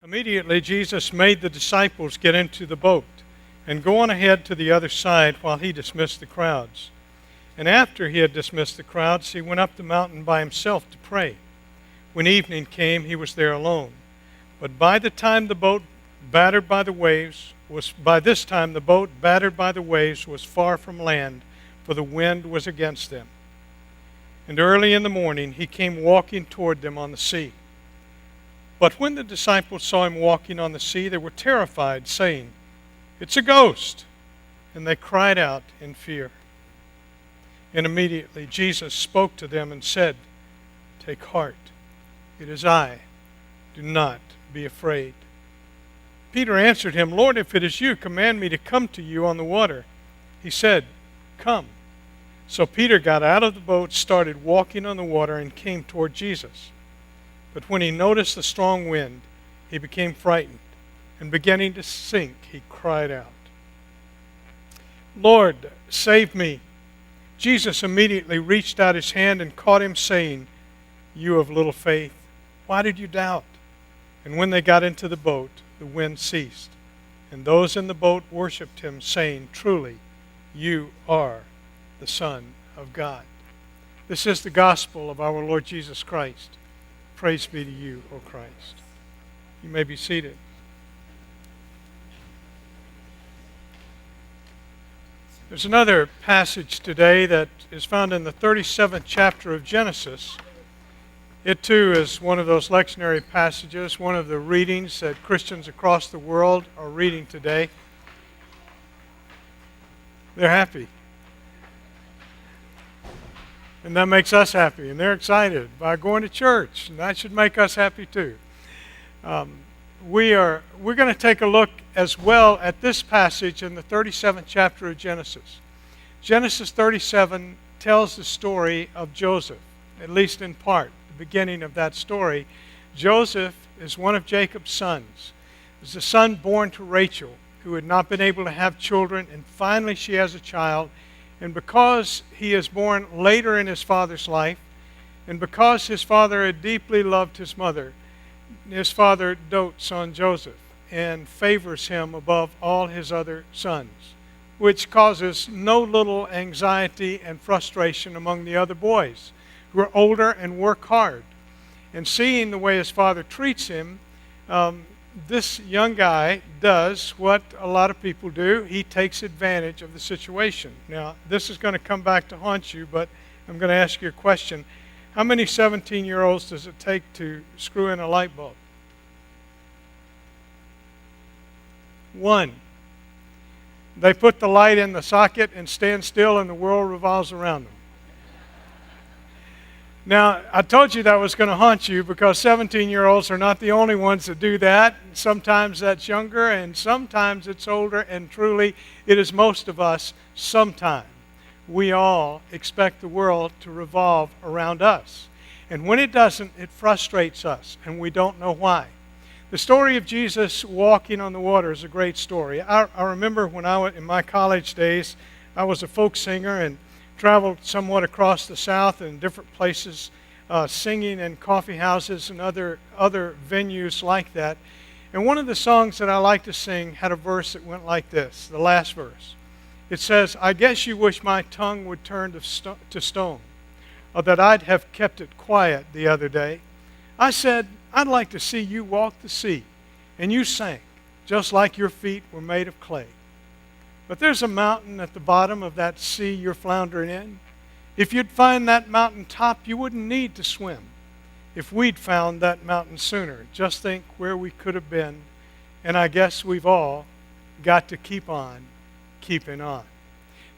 Immediately, Jesus made the disciples get into the boat and go on ahead to the other side while he dismissed the crowds. And after he had dismissed the crowds, he went up the mountain by himself to pray. When evening came, he was there alone. But by this time the boat, battered by the waves, was far from land, for the wind was against them. And early in the morning he came walking toward them on the sea. But when the disciples saw him walking on the sea, they were terrified, saying, "It's a ghost!" And they cried out in fear. And immediately Jesus spoke to them and said, "Take heart, it is I. Do not be afraid." Peter answered him, "Lord, if it is you, command me to come to you on the water." He said, "Come." So Peter got out of the boat, started walking on the water, and came toward Jesus. But when he noticed the strong wind, he became frightened, and beginning to sink, he cried out, "Lord, save me." Jesus immediately reached out his hand and caught him, saying, "You of little faith, why did you doubt?" And when they got into the boat, the wind ceased, and those in the boat worshipped him, saying, "Truly, you are the Son of God." This is the gospel of our Lord Jesus Christ. Praise be to you, O Christ. You may be seated. There's another passage today that is found in the 37th chapter of Genesis. It too is one of those lectionary passages, one of the readings that Christians across the world are reading today. They're happy. And that makes us happy, and they're excited by going to church, and that should make us happy too. We're going to take a look as well at this passage in the 37th chapter of Genesis. Genesis 37 tells the story of Joseph, at least in part, the beginning of that story. Joseph is one of Jacob's sons. He was a son born to Rachel, who had not been able to have children, and finally she has a child. And because he is born later in his father's life, and because his father had deeply loved his mother, his father dotes on Joseph and favors him above all his other sons, which causes no little anxiety and frustration among the other boys who are older and work hard. And seeing the way his father treats him, this young guy does what a lot of people do. He takes advantage of the situation. Now, this is going to come back to haunt you, but I'm going to ask you a question. How many 17-year-olds does it take to screw in a light bulb? One. They put the light in the socket and stand still, and the world revolves around them. Now, I told you that was going to haunt you because 17-year-olds are not the only ones that do that. Sometimes that's younger and sometimes it's older, and truly it is most of us sometime. We all expect the world to revolve around us. And when it doesn't, it frustrates us, and we don't know why. The story of Jesus walking on the water is a great story. I remember when I was in my college days, I was a folk singer and traveled somewhat across the South and different places, singing in coffee houses and other venues like that. And one of the songs that I liked to sing had a verse that went like this, the last verse. It says, "I guess you wish my tongue would turn to stone, or that I'd have kept it quiet the other day. I said, I'd like to see you walk the sea, and you sank, just like your feet were made of clay. But there's a mountain at the bottom of that sea you're floundering in. If you'd find that mountain top, you wouldn't need to swim. If we'd found that mountain sooner, just think where we could have been. And I guess we've all got to keep on keeping on."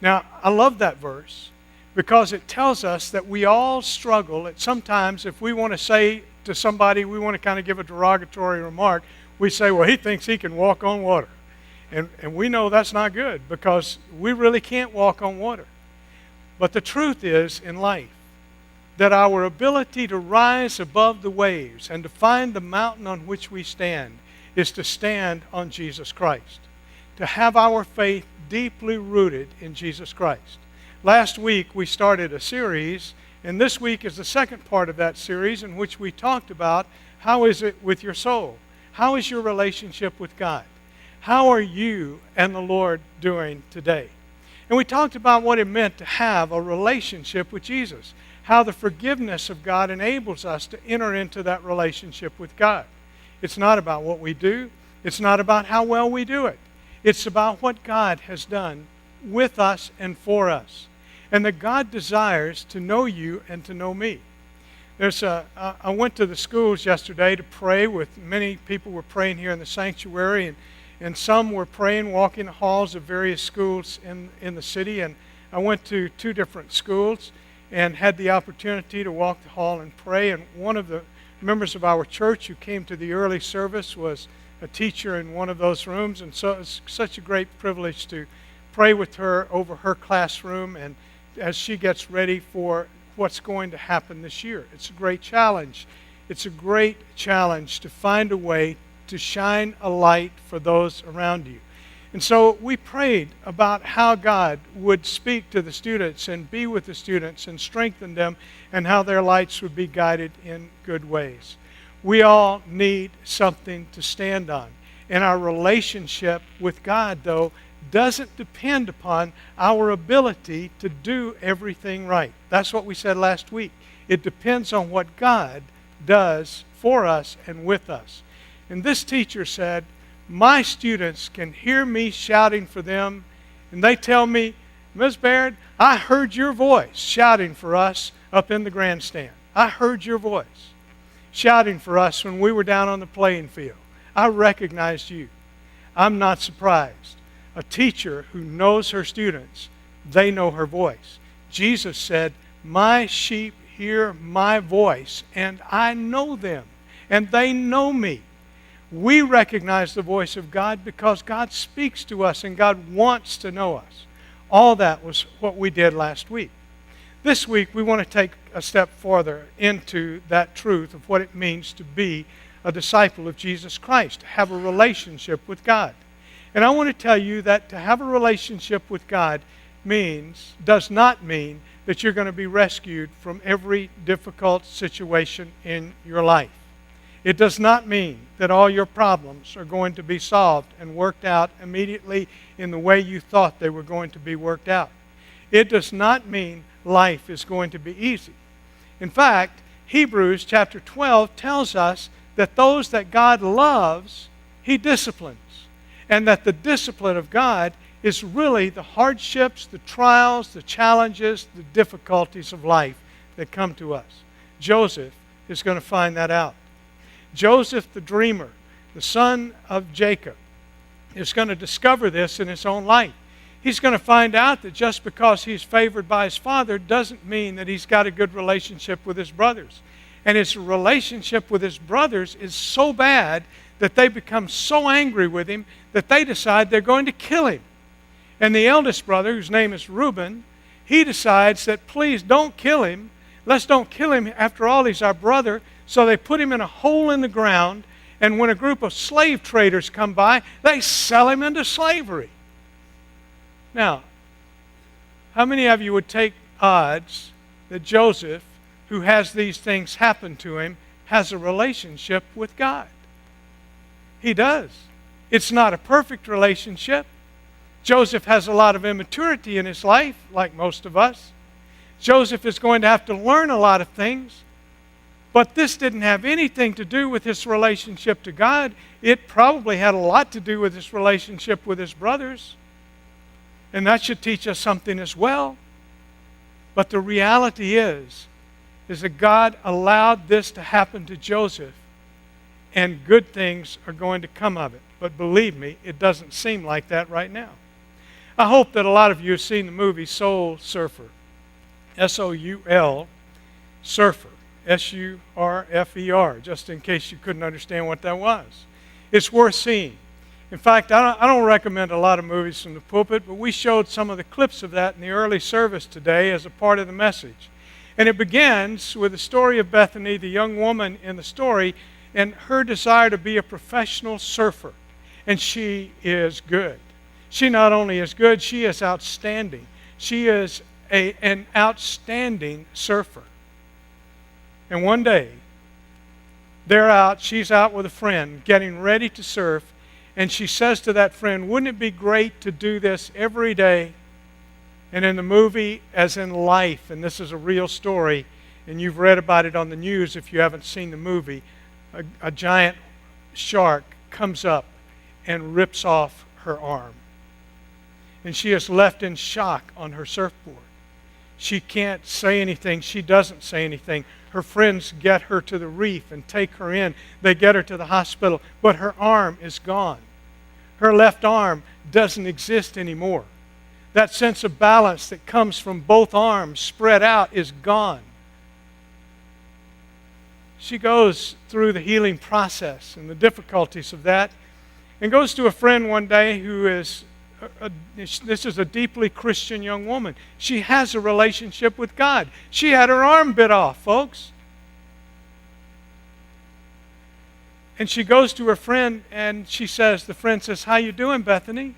Now, I love that verse because it tells us that we all struggle at sometimes if we want to say to somebody, we want to kind of give a derogatory remark, we say, "Well, he thinks he can walk on water." And we know that's not good because we really can't walk on water. But the truth is in life that our ability to rise above the waves and to find the mountain on which we stand is to stand on Jesus Christ, to have our faith deeply rooted in Jesus Christ. Last week we started a series, and this week is the second part of that series in which we talked about how is it with your soul? How is your relationship with God? How are you and the Lord doing today? And we talked about what it meant to have a relationship with Jesus, how the forgiveness of God enables us to enter into that relationship with God. It's not about what we do. It's not about how well we do it. It's about what God has done with us and for us. And that God desires to know you and to know me. I went to the schools yesterday to pray with many people were praying here in the sanctuary, and some were praying, walking the halls of various schools in the city. And I went to 2 different schools and had the opportunity to walk the hall and pray. And one of the members of our church who came to the early service was a teacher in one of those rooms. And so it's such a great privilege to pray with her over her classroom and as she gets ready for what's going to happen this year. It's a great challenge. It's a great challenge to find a way to shine a light for those around you. And so we prayed about how God would speak to the students and be with the students and strengthen them, and how their lights would be guided in good ways. We all need something to stand on. And our relationship with God, though, doesn't depend upon our ability to do everything right. That's what we said last week. It depends on what God does for us and with us. And this teacher said, my students can hear me shouting for them, and they tell me, Ms. Baird, I heard your voice shouting for us up in the grandstand. I heard your voice shouting for us when we were down on the playing field. I recognized you. I'm not surprised. A teacher who knows her students, they know her voice. Jesus said, my sheep hear my voice, and I know them, and they know me. We recognize the voice of God because God speaks to us, and God wants to know us. All that was what we did last week. This week, we want to take a step further into that truth of what it means to be a disciple of Jesus Christ, to have a relationship with God. And I want to tell you that to have a relationship with God does not mean that you're going to be rescued from every difficult situation in your life. It does not mean that all your problems are going to be solved and worked out immediately in the way you thought they were going to be worked out. It does not mean life is going to be easy. In fact, Hebrews chapter 12 tells us that those that God loves, He disciplines. And that the discipline of God is really the hardships, the trials, the challenges, the difficulties of life that come to us. Joseph is going to find that out. Joseph the dreamer, the son of Jacob, is going to discover this in his own life. He's going to find out that just because he's favored by his father doesn't mean that he's got a good relationship with his brothers. And his relationship with his brothers is so bad that they become so angry with him that they decide they're going to kill him. And the eldest brother, whose name is Reuben, he decides that please don't kill him. Let's don't kill him. After all, he's our brother. So they put him in a hole in the ground, and when a group of slave traders come by, they sell him into slavery. Now, how many of you would take odds that Joseph, who has these things happen to him, has a relationship with God? He does. It's not a perfect relationship. Joseph has a lot of immaturity in his life, like most of us. Joseph is going to have to learn a lot of things. But this didn't have anything to do with his relationship to God. It probably had a lot to do with his relationship with his brothers. And that should teach us something as well. But the reality is that God allowed this to happen to Joseph, and good things are going to come of it. But believe me, it doesn't seem like that right now. I hope that a lot of you have seen the movie Soul Surfer. S-O-U-L, Surfer. S-U-R-F-E-R, just in case you couldn't understand what that was. It's worth seeing. In fact, I don't recommend a lot of movies from the pulpit, but we showed some of the clips of that in the early service today as a part of the message. And it begins with the story of Bethany, the young woman in the story, and her desire to be a professional surfer. And she is good. She not only is good, she is outstanding. She is an outstanding surfer. And one day, She's out with a friend, getting ready to surf, and she says to that friend, wouldn't it be great to do this every day? And in the movie, as in life, and this is a real story, and you've read about it on the news if you haven't seen the movie, a giant shark comes up and rips off her arm. And she is left in shock on her surfboard. She can't say anything. She doesn't say anything. Her friends get her to the reef and take her in. They get her to the hospital, but her arm is gone. Her left arm doesn't exist anymore. That sense of balance that comes from both arms spread out is gone. She goes through the healing process and the difficulties of that, and goes to a friend one day who is, this is a deeply Christian young woman. She has a relationship with God. She had her arm bit off, folks. And she goes to her friend and the friend says, how you doing, Bethany?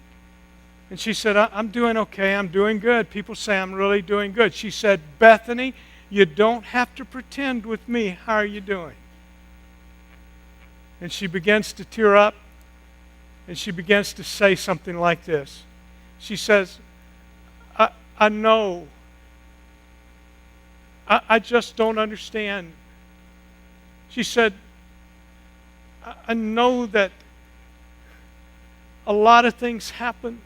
And she said, I'm doing okay, I'm doing good. People say I'm really doing good. She said, Bethany, you don't have to pretend with me. How are you doing? And she begins to tear up, and she begins to say something like this. She says, I know. I just don't understand. She said, I know that a lot of things happen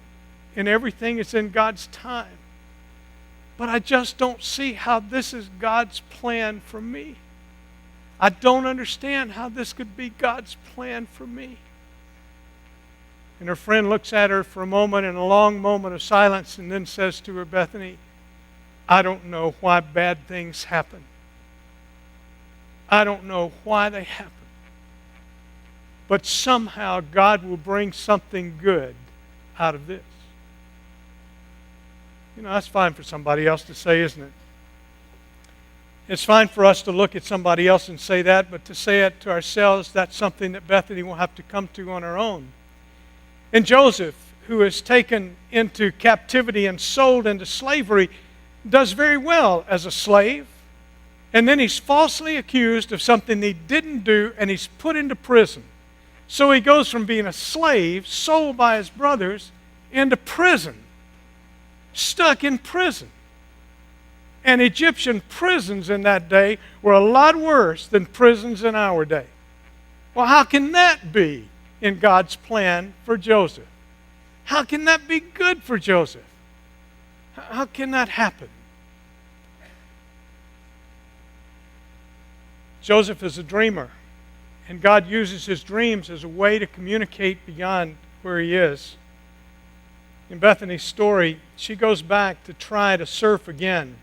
and everything is in God's time. But I just don't see how this is God's plan for me. I don't understand how this could be God's plan for me. And her friend looks at her for a moment, in a long moment of silence, and then says to her, Bethany, I don't know why bad things happen. I don't know why they happen. But somehow God will bring something good out of this. You know, that's fine for somebody else to say, isn't it? It's fine for us to look at somebody else and say that, but to say it to ourselves, that's something that Bethany will have to come to on her own. And Joseph, who is taken into captivity and sold into slavery, does very well as a slave. And then he's falsely accused of something he didn't do, and he's put into prison. So he goes from being a slave, sold by his brothers, into prison. Stuck in prison. And Egyptian prisons in that day were a lot worse than prisons in our day. Well, how can that be in God's plan for Joseph? How can that be good for Joseph? How can that happen? Joseph is a dreamer, and God uses his dreams as a way to communicate beyond where he is. In Bethany's story, she goes back to try to surf again.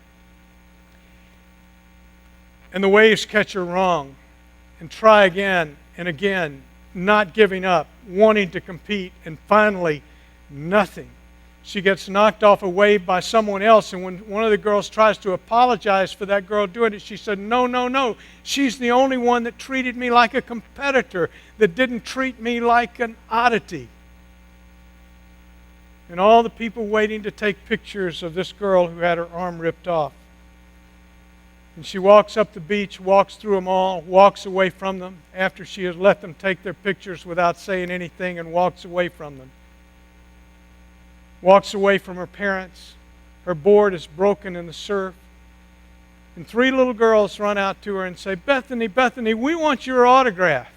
And the waves catch her wrong. And try again and again, not giving up, wanting to compete, and finally, nothing. She gets knocked off a wave by someone else, and when one of the girls tries to apologize for that girl doing it, she said, no, no, no. She's the only one that treated me like a competitor, that didn't treat me like an oddity. And all the people waiting to take pictures of this girl who had her arm ripped off. And she walks up the beach, walks through them all, walks away from them after she has let them take their pictures without saying anything, and walks away from them. Walks away from her parents. Her board is broken in the surf. And 3 little girls run out to her and say, Bethany, Bethany, we want your autograph.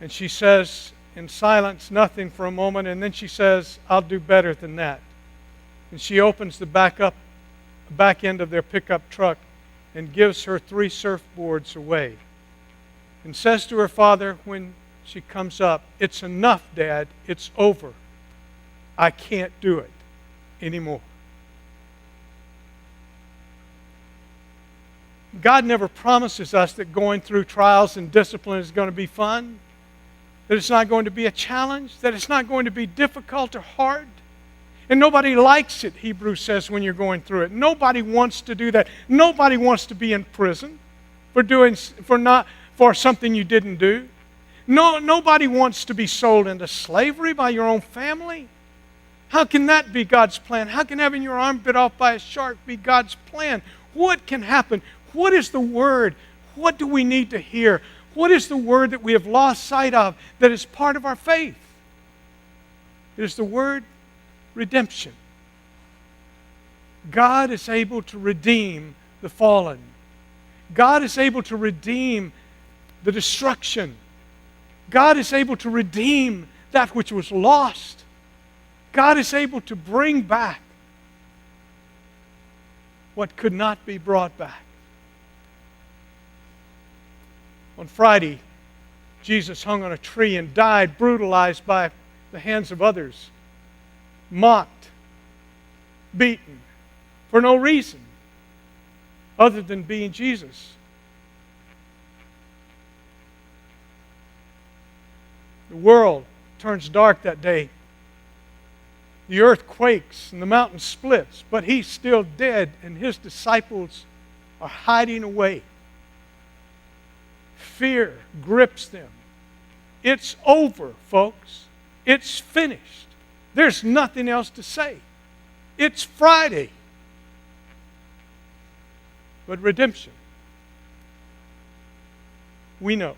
And she says, in silence, nothing for a moment, and then she says, I'll do better than that. And she opens the back end of their pickup truck and gives her 3 surfboards away. And says to her father when she comes up, it's enough, Dad, it's over. I can't do it anymore. God never promises us that going through trials and discipline is going to be fun, that it's not going to be a challenge, that it's not going to be difficult or hard. And nobody likes it, Hebrews says, when you're going through it. Nobody wants to do that. Nobody wants to be in prison for something you didn't do. Nobody wants to be sold into slavery by your own family. How can that be God's plan? How can having your arm bit off by a shark be God's plan? What can happen? What is the word? What do we need to hear? What is the word that we have lost sight of that is part of our faith? It is the word redemption. God is able to redeem the fallen. God is able to redeem the destruction. God is able to redeem that which was lost. God is able to bring back what could not be brought back. On Friday, Jesus hung on a tree and died, brutalized by the hands of others, mocked, beaten, for no reason other than being Jesus. The world turns dark that day. The earth quakes and the mountain splits, but he's still dead and his disciples are hiding away. Fear grips them. It's over, folks. It's finished. There's nothing else to say. It's Friday. But redemption, we know,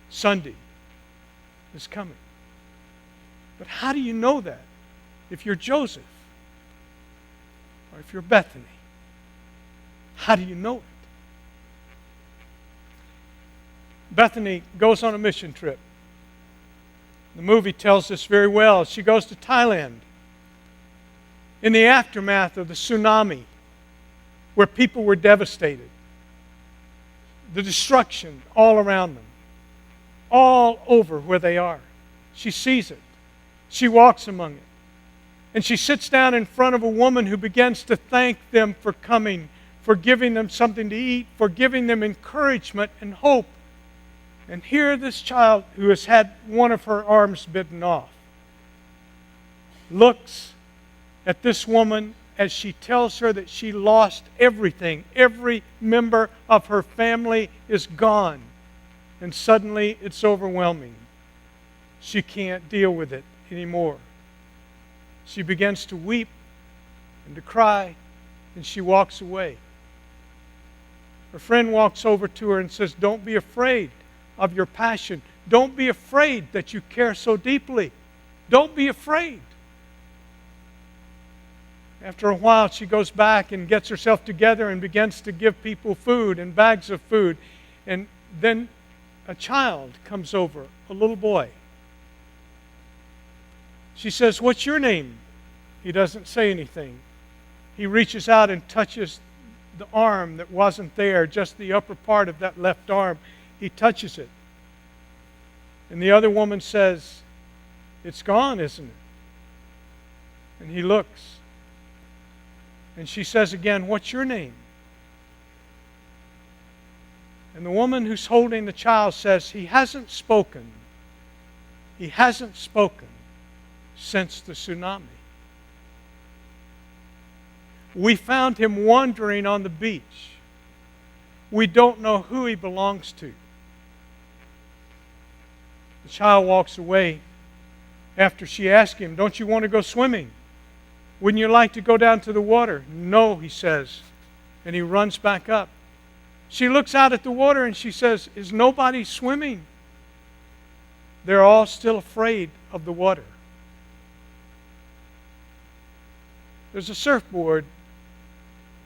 Sunday is coming. But how do you know that if you're Joseph or if you're Bethany? How do you know it? Bethany goes on a mission trip. The movie tells us very well. She goes to Thailand in the aftermath of the tsunami, where people were devastated. The destruction all around them, all over where they are. She sees it. She walks among it. And she sits down in front of a woman who begins to thank them for coming, for giving them something to eat, for giving them encouragement and hope. And here this child who has had one of her arms bitten off looks at this woman as she tells her that she lost everything. Every member of her family is gone. And suddenly it's overwhelming. She can't deal with it anymore. She begins to weep and to cry, and she walks away. Her friend walks over to her and says, "Don't be afraid of your passion. Don't be afraid that you care so deeply. Don't be afraid." After a while, she goes back and gets herself together and begins to give people food and bags of food. And then a child comes over, a little boy. She says, "What's your name?" He doesn't say anything. He reaches out and touches the arm that wasn't there, just the upper part of that left arm. He touches it. And the other woman says, "It's gone, isn't it?" And he looks. And she says again, "What's your name?" And the woman who's holding the child says, "He hasn't spoken. He hasn't spoken since the tsunami. We found him wandering on the beach. We don't know who he belongs to." The child walks away after she asks him, "Don't you want to go swimming? Wouldn't you like to go down to the water?" "No," he says, and he runs back up. She looks out at the water and she says, "Is nobody swimming?" They're all still afraid of the water. There's a surfboard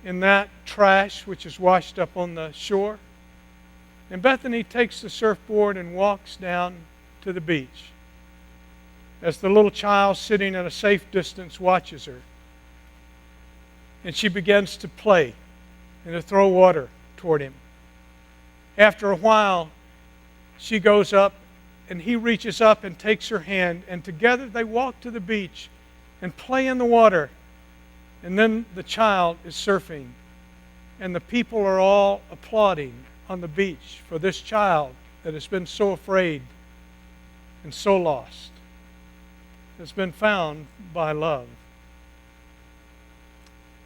in that trash which is washed up on the shore. And Bethany takes the surfboard and walks down to the beach as the little child sitting at a safe distance watches her. And she begins to play and to throw water toward him. After a while, she goes up and he reaches up and takes her hand, and together they walk to the beach and play in the water. And then the child is surfing, and the people are all applauding on the beach for this child that has been so afraid and so lost, has been found by love.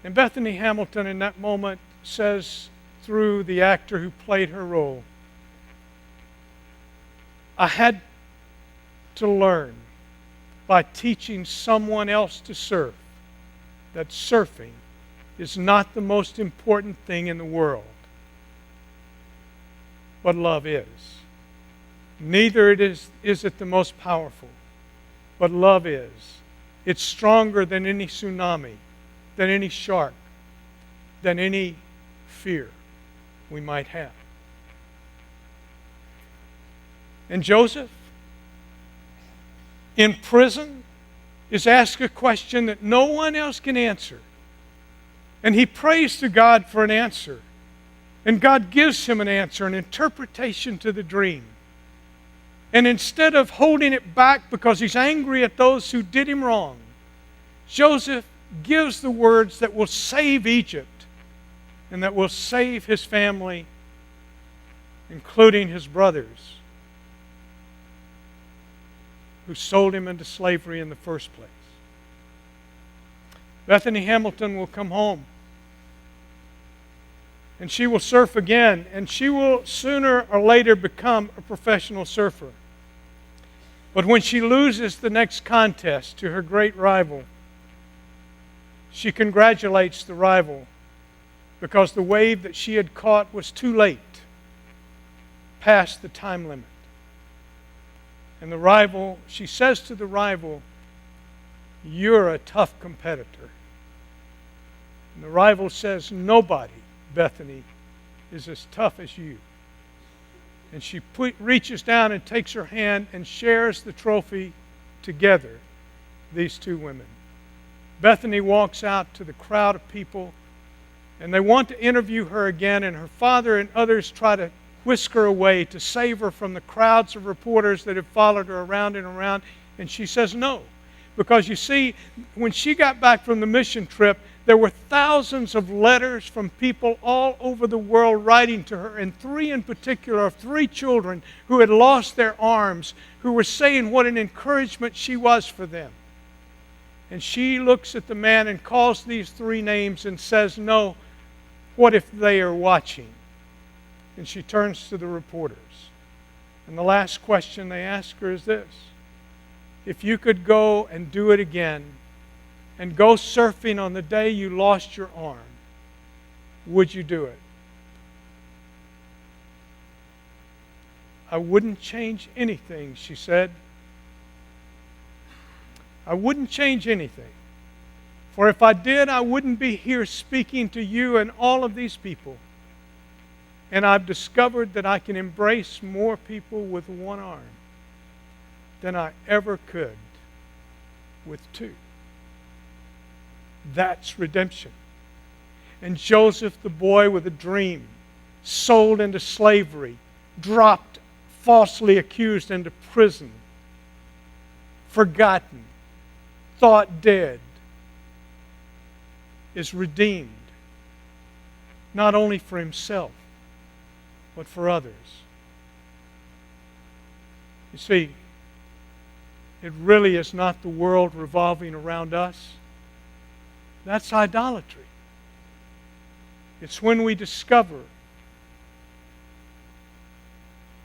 And Bethany Hamilton in that moment says through the actor who played her role, "I had to learn by teaching someone else to surf that surfing is not the most important thing in the world. but love is. Neither is it the most powerful, but love is. It's stronger than any tsunami, than any shark, than any fear we might have. And Joseph, in prison, is asked a question that no one else can answer. And he prays to God for an answer. And God gives him an answer, an interpretation to the dream. And instead of holding it back because he's angry at those who did him wrong, Joseph gives the words that will save Egypt and that will save his family, including his brothers, who sold him into slavery in the first place. Bethany Hamilton will come home, and she will surf again, and she will sooner or later become a professional surfer. But when she loses the next contest to her great rival, she congratulates the rival because the wave that she had caught was too late, past the time limit. And the rival, she says to the rival, "You're a tough competitor." And the rival says, "Nobody, Bethany, is as tough as you." And she reaches down and takes her hand and shares the trophy together, these two women. Bethany walks out to the crowd of people, and they want to interview her again, and her father and others try to whisk her away to save her from the crowds of reporters that have followed her around and around. And she says no. Because you see, when she got back from the mission trip, there were thousands of letters from people all over the world writing to her, and three in particular, three children who had lost their arms, who were saying what an encouragement she was for them. And she looks at the man and calls these three names and says, "No, what if they are watching?" And she turns to the reporters. And the last question they ask her is this: if you could go and do it again, and go surfing on the day you lost your arm, would you do it? "I wouldn't change anything," she said. "I wouldn't change anything. For if I did, I wouldn't be here speaking to you and all of these people. And I've discovered that I can embrace more people with one arm than I ever could with two." That's redemption. And Joseph, the boy with a dream, sold into slavery, dropped, falsely accused into prison, forgotten, thought dead, is redeemed, not only for himself, but for others. You see, it really is not the world revolving around us. That's idolatry. It's when we discover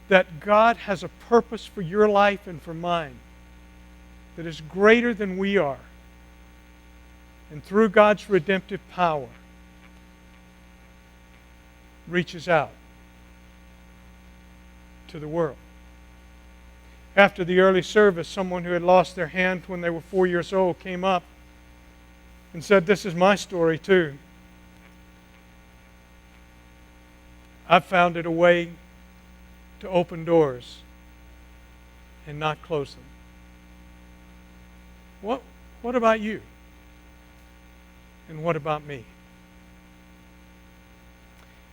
that God has a purpose for your life and for mine that is greater than we are. And through God's redemptive power, reaches out to the world. After the early service, someone who had lost their hand when they were 4 years old came up and said, "This is my story too. I've found it a way to open doors and not close them." What about you? And what about me?